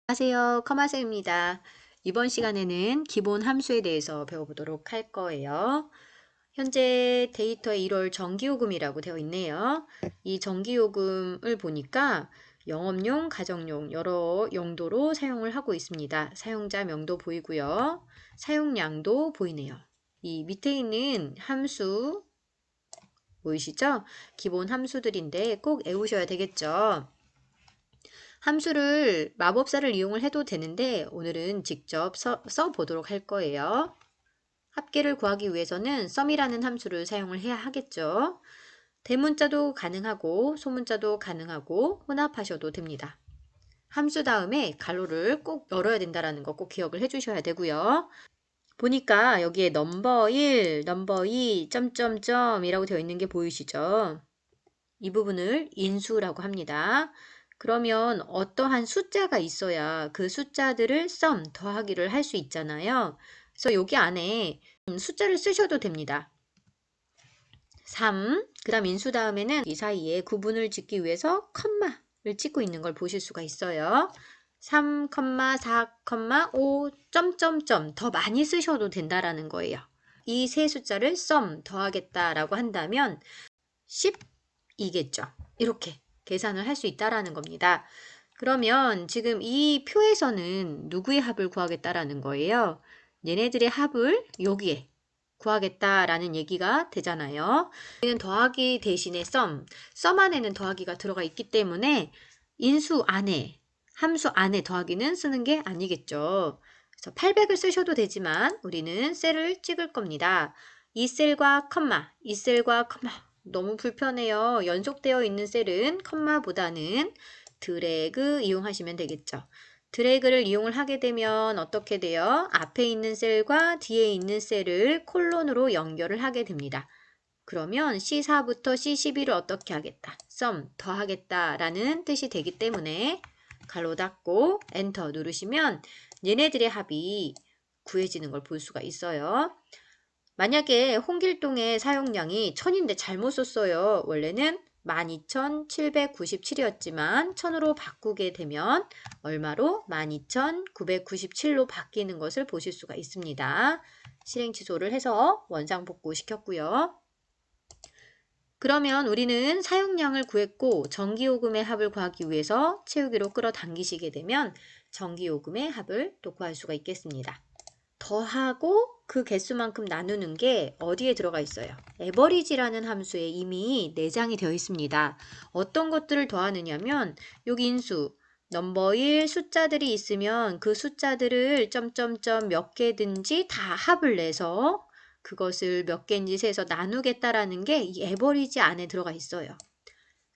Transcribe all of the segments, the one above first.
안녕하세요. 커마쌤입니다. 이번 시간에는 기본 함수에 대해서 배워보도록 할 거예요. 현재 데이터에 1월 전기요금이라고 되어 있네요. 이 전기요금을 보니까 영업용, 가정용 여러 용도로 사용을 하고 있습니다. 사용자 명도 보이고요. 사용량도 보이네요. 이 밑에 있는 함수 보이시죠? 기본 함수들인데 꼭 외우셔야 되겠죠. 함수를 마법사를 이용을 해도 되는데 오늘은 직접 써보도록 할 거예요. 합계를 구하기 위해서는 sum이라는 함수를 사용을 해야 하겠죠. 대문자도 가능하고 소문자도 가능하고 혼합하셔도 됩니다. 함수 다음에 괄호를 꼭 열어야 된다는 거 꼭 기억을 해주셔야 되고요. 보니까 여기에 넘버 1, 넘버 2, 점점점 이라고 되어 있는 게 보이시죠? 이 부분을 인수라고 합니다. 그러면 어떠한 숫자가 있어야 그 숫자들을 sum, 더하기를 할 수 있잖아요. 그래서 여기 안에 숫자를 쓰셔도 됩니다. 3, 그 다음 인수 다음에는 이 사이에 구분을 짓기 위해서 컴마를 찍고 있는 걸 보실 수가 있어요. 3, 4, 5, 점점점 더 많이 쓰셔도 된다라는 거예요. 이 세 숫자를 sum, 더하겠다라고 한다면 10이겠죠. 이렇게 계산을 할 수 있다라는 겁니다. 그러면 지금 이 표에서는 누구의 합을 구하겠다라는 거예요? 얘네들의 합을 여기에 구하겠다라는 얘기가 되잖아요. 여기는 더하기 대신에 sum 안에는 더하기가 들어가 있기 때문에 인수 안에, 함수 안에 더하기는 쓰는 게 아니겠죠. 그래서 800을 쓰셔도 되지만 우리는 셀을 찍을 겁니다. 이 셀과 컴마, 이 셀과 컴마 너무 불편해요. 연속되어 있는 셀은 컴마보다는 드래그 이용하시면 되겠죠. 드래그를 이용을 하게 되면 어떻게 돼요? 앞에 있는 셀과 뒤에 있는 셀을 콜론으로 연결을 하게 됩니다. 그러면 C4부터 C12를 어떻게 하겠다? sum, 더하겠다 라는 뜻이 되기 때문에 가로 닫고 엔터 누르시면 얘네들의 합이 구해지는 걸 볼 수가 있어요. 만약에 홍길동의 사용량이 1000인데 잘못 썼어요. 원래는 12,797이었지만 1000으로 바꾸게 되면 얼마로? 12,997로 바뀌는 것을 보실 수가 있습니다. 실행 취소를 해서 원상복구 시켰고요. 그러면 우리는 사용량을 구했고 전기요금의 합을 구하기 위해서 채우기로 끌어당기시게 되면 전기요금의 합을 또 구할 수가 있겠습니다. 더하고 그 개수만큼 나누는 게 어디에 들어가 있어요? average라는 함수에 이미 내장이 되어 있습니다. 어떤 것들을 더하느냐면 여기 인수 넘버 1 숫자들이 있으면 그 숫자들을 점점점 몇 개든지 다 합을 내서 그것을 몇 개인지 세서 나누겠다라는 게 이 에버리지 안에 들어가 있어요.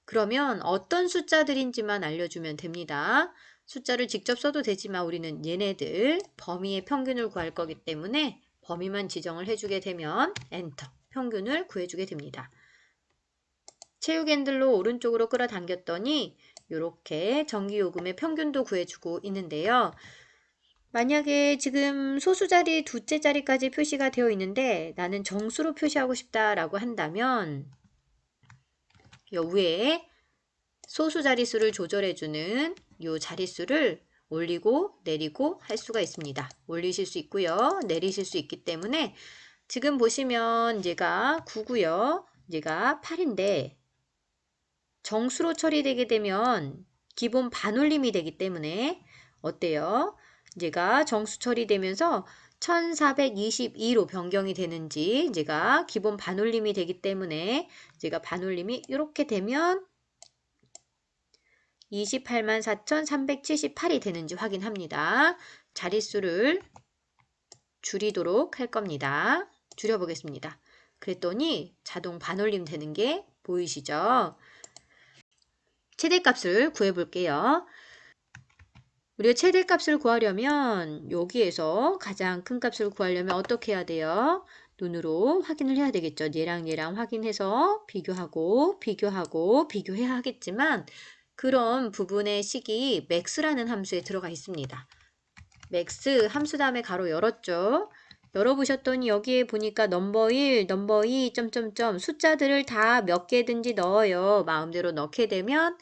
그러면 어떤 숫자들인지만 알려주면 됩니다. 숫자를 직접 써도 되지만 우리는 얘네들 범위의 평균을 구할 거기 때문에 범위만 지정을 해주게 되면 엔터 평균을 구해주게 됩니다. 채우기 핸들로 오른쪽으로 끌어당겼더니 이렇게 전기요금의 평균도 구해주고 있는데요. 만약에 지금 소수자리 두째 자리까지 표시가 되어 있는데 나는 정수로 표시하고 싶다라고 한다면 요 위에 소수 자릿수를 조절해주는 요 자릿수를 올리고 내리고 할 수가 있습니다. 올리실 수 있고요. 내리실 수 있기 때문에 지금 보시면 얘가 9고요. 얘가 8인데 정수로 처리되게 되면 기본 반올림이 되기 때문에 어때요? 얘가 정수 처리되면서 1422로 변경이 되는지 제가 기본 반올림이 되기 때문에 제가 반올림이 이렇게 되면 284,378이 되는지 확인합니다. 자릿수를 줄이도록 할 겁니다. 줄여보겠습니다. 그랬더니 자동 반올림 되는 게 보이시죠? 최대값을 구해볼게요. 우리가 최대값을 구하려면 여기에서 가장 큰 값을 구하려면 어떻게 해야 돼요? 눈으로 확인을 해야 되겠죠. 얘랑 확인해서 비교하고 비교해야 하겠지만 그런 부분의 식이 max라는 함수에 들어가 있습니다. max 함수 다음에 가로 열었죠. 열어보셨더니 여기에 보니까 넘버 1, 넘버 2, 점점점 숫자들을 다 몇 개든지 넣어요. 마음대로 넣게 되면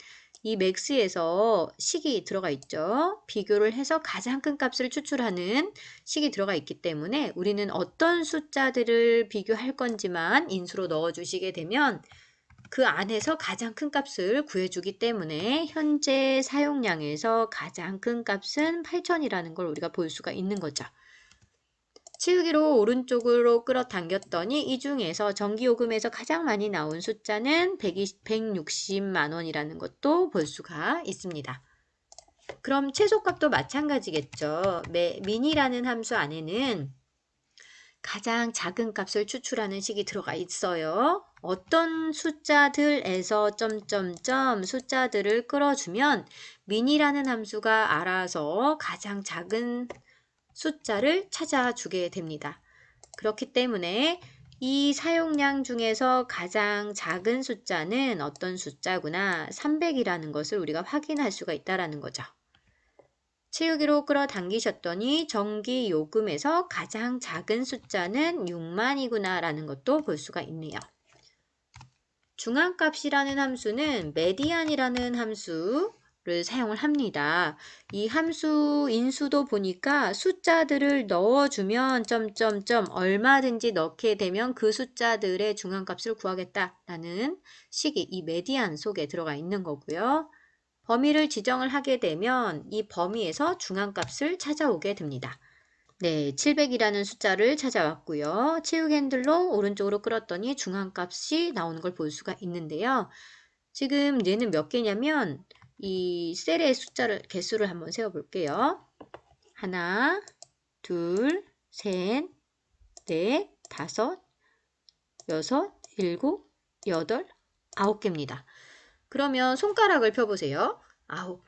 이 맥스에서 식이 들어가 있죠. 비교를 해서 가장 큰 값을 추출하는 식이 들어가 있기 때문에 우리는 어떤 숫자들을 비교할 건지만 인수로 넣어주시게 되면 그 안에서 가장 큰 값을 구해주기 때문에 현재 사용량에서 가장 큰 값은 8,000이라는 걸 우리가 볼 수가 있는 거죠. 치우기로 오른쪽으로 끌어당겼더니 이 중에서 전기요금에서 가장 많이 나온 숫자는 160만 원이라는 것도 볼 수가 있습니다. 그럼 최소값도 마찬가지겠죠. 민이라는 함수 안에는 가장 작은 값을 추출하는 식이 들어가 있어요. 어떤 숫자들에서 점점점 숫자들을 끌어주면 민이라는 함수가 알아서 가장 작은 숫자를 찾아주게 됩니다. 그렇기 때문에 이 사용량 중에서 가장 작은 숫자는 어떤 숫자구나 300이라는 것을 우리가 확인할 수가 있다는 거죠. 채우기로 끌어당기셨더니 전기 요금에서 가장 작은 숫자는 6만이구나 라는 것도 볼 수가 있네요. 중앙값이라는 함수는 메디안이라는 함수를 사용을 합니다. 이 함수 인수도 보니까 숫자들을 넣어주면 점점점 얼마든지 넣게 되면 그 숫자들의 중앙값을 구하겠다라는 식이 이 메디안 속에 들어가 있는 거고요. 범위를 지정을 하게 되면 이 범위에서 중앙값을 찾아오게 됩니다. 네, 700이라는 숫자를 찾아왔고요. 채우기 핸들로 오른쪽으로 끌었더니 중앙값이 나오는 걸 볼 수가 있는데요. 지금 얘는 몇 개냐면 이 셀의 개수를 한번 세어볼게요. 하나, 둘, 셋, 넷, 다섯, 여섯, 일곱, 여덟, 9개입니다. 그러면 손가락을 펴보세요. 9.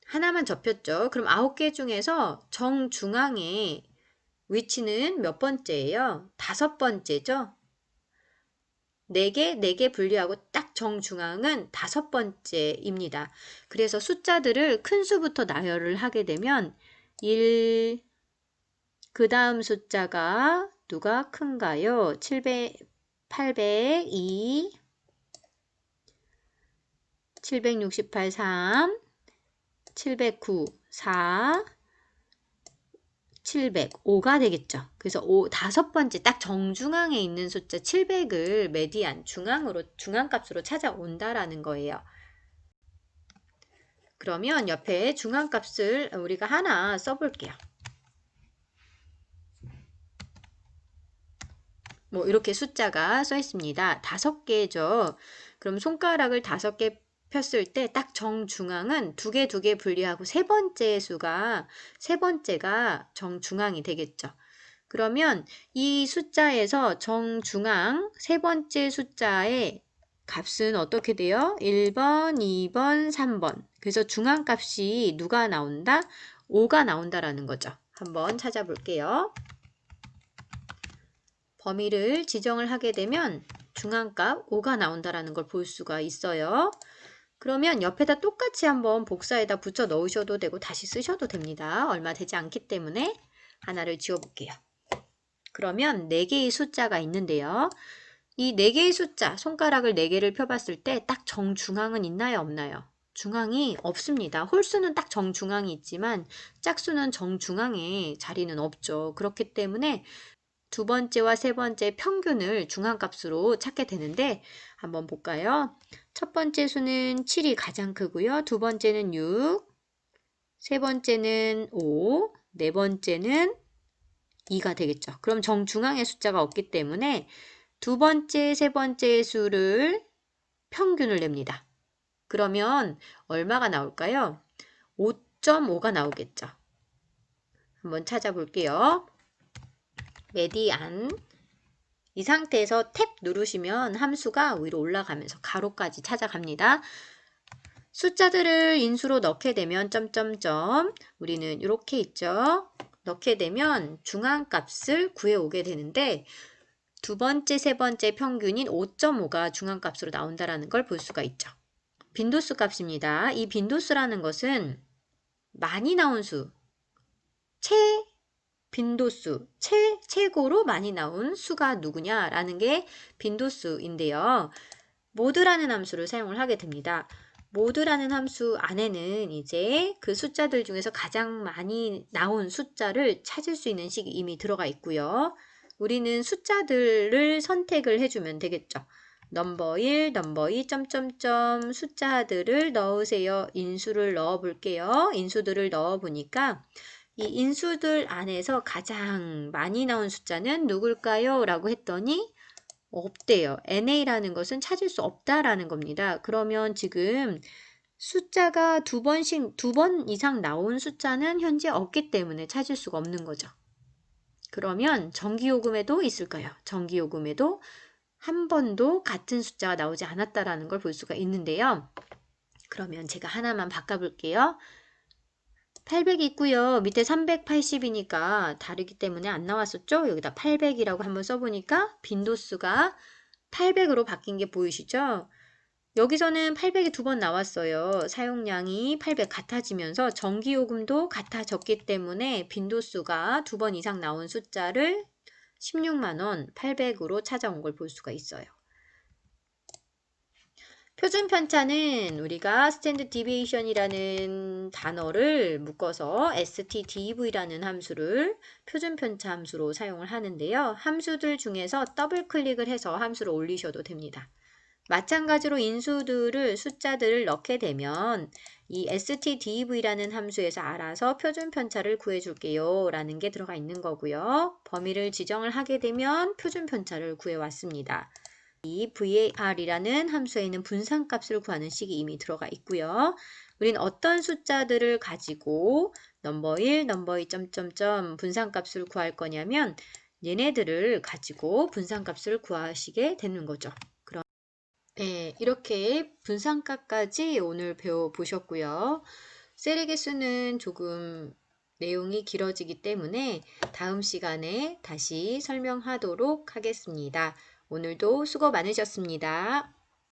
하나만 접혔죠. 그럼 9개 중에서 정중앙에 위치는 몇 번째예요? 5번째죠? 4개, 4개 분리하고 딱 정중앙은 5번째입니다. 그래서 숫자들을 큰 수부터 나열을 하게 되면 1, 그 다음 숫자가 누가 큰가요? 700, 802, 768, 3, 709, 4, 705가 되겠죠. 그래서 5번째 딱 정중앙에 있는 숫자 700을 메디안 중앙값으로 찾아온다라는 거예요. 그러면 옆에 중앙값을 우리가 하나 써볼게요. 뭐 이렇게 숫자가 써 있습니다. 5개죠. 그럼 손가락을 5개 폈을 때 딱 정중앙은 2개 분리하고 세 번째가 정중앙이 되겠죠. 그러면 이 숫자에서 정중앙 세 번째 숫자의 값은 어떻게 돼요? 1번, 2번, 3번. 그래서 중앙값이 누가 나온다? 5가 나온다라는 거죠. 한번 찾아볼게요. 범위를 지정을 하게 되면 중앙값 5가 나온다라는 걸 볼 수가 있어요. 그러면 옆에다 똑같이 한번 복사에다 붙여 넣으셔도 되고 다시 쓰셔도 됩니다. 얼마 되지 않기 때문에 하나를 지워볼게요. 그러면 4개의 숫자가 있는데요. 이 4개의 숫자, 손가락을 4개를 펴봤을 때 딱 정중앙은 있나요? 없나요? 중앙이 없습니다. 홀수는 딱 정중앙이 있지만 짝수는 정중앙에 자리는 없죠. 그렇기 때문에 두 번째와 세 번째 평균을 중앙값으로 찾게 되는데 한번 볼까요? 첫 번째 수는 7이 가장 크고요. 두 번째는 6, 세 번째는 5, 네 번째는 2가 되겠죠. 그럼 정중앙에 숫자가 없기 때문에 두 번째, 세 번째 수를 평균을 냅니다. 그러면 얼마가 나올까요? 5.5가 나오겠죠. 한번 찾아볼게요. 메디안. 이 상태에서 탭 누르시면 함수가 위로 올라가면서 가로까지 찾아갑니다. 숫자들을 인수로 넣게 되면 점점점 우리는 이렇게 있죠. 넣게 되면 중앙값을 구해오게 되는데 두 번째, 세 번째 평균인 5.5가 중앙값으로 나온다는 걸 볼 수가 있죠. 빈도수 값입니다. 이 빈도수라는 것은 많이 나온 수, 빈도수, 최고로 많이 나온 수가 누구냐라는 게 빈도수인데요. 모드라는 함수를 사용을 하게 됩니다. 모드라는 함수 안에는 이제 그 숫자들 중에서 가장 많이 나온 숫자를 찾을 수 있는 식이 이미 들어가 있고요. 우리는 숫자들을 선택을 해주면 되겠죠. 넘버 1, 넘버 2, 점점점 숫자들을 넣으세요. 인수를 넣어 볼게요. 인수들을 넣어 보니까 이 인수들 안에서 가장 많이 나온 숫자는 누굴까요? 라고 했더니 없대요. NA라는 것은 찾을 수 없다라는 겁니다. 그러면 지금 숫자가 두 번 이상 나온 숫자는 현재 없기 때문에 찾을 수가 없는 거죠. 그러면 전기요금에도 있을까요? 전기요금에도 한 번도 같은 숫자가 나오지 않았다라는 걸 볼 수가 있는데요. 그러면 제가 하나만 바꿔볼게요. 800 있고요. 밑에 380이니까 다르기 때문에 안 나왔었죠? 여기다 800이라고 한번 써보니까 빈도수가 800으로 바뀐 게 보이시죠? 여기서는 800이 두 번 나왔어요. 사용량이 800 같아지면서 전기요금도 같아졌기 때문에 빈도수가 두 번 이상 나온 숫자를 16만원 800으로 찾아온 걸 볼 수가 있어요. 표준 편차는 우리가 스탠드 디비에이션이라는 단어를 묶어서 stdv라는 함수를 표준 편차 함수로 사용을 하는데요. 함수들 중에서 더블 클릭을 해서 함수를 올리셔도 됩니다. 마찬가지로 인수들을 숫자들을 넣게 되면 이 stdv라는 함수에서 알아서 표준 편차를 구해줄게요 라는 게 들어가 있는 거고요. 범위를 지정을 하게 되면 표준 편차를 구해왔습니다. 이 var이라는 함수에는 분산값을 구하는 식이 이미 들어가 있고요. 우린 어떤 숫자들을 가지고 넘버 1, 넘버 2, 점점점 분산값을 구할 거냐면 얘네들을 가지고 분산값을 구하시게 되는 거죠. 네, 이렇게 분산값까지 오늘 배워보셨고요. 셀의 개수는 조금 내용이 길어지기 때문에 다음 시간에 다시 설명하도록 하겠습니다. 오늘도 수고 많으셨습니다.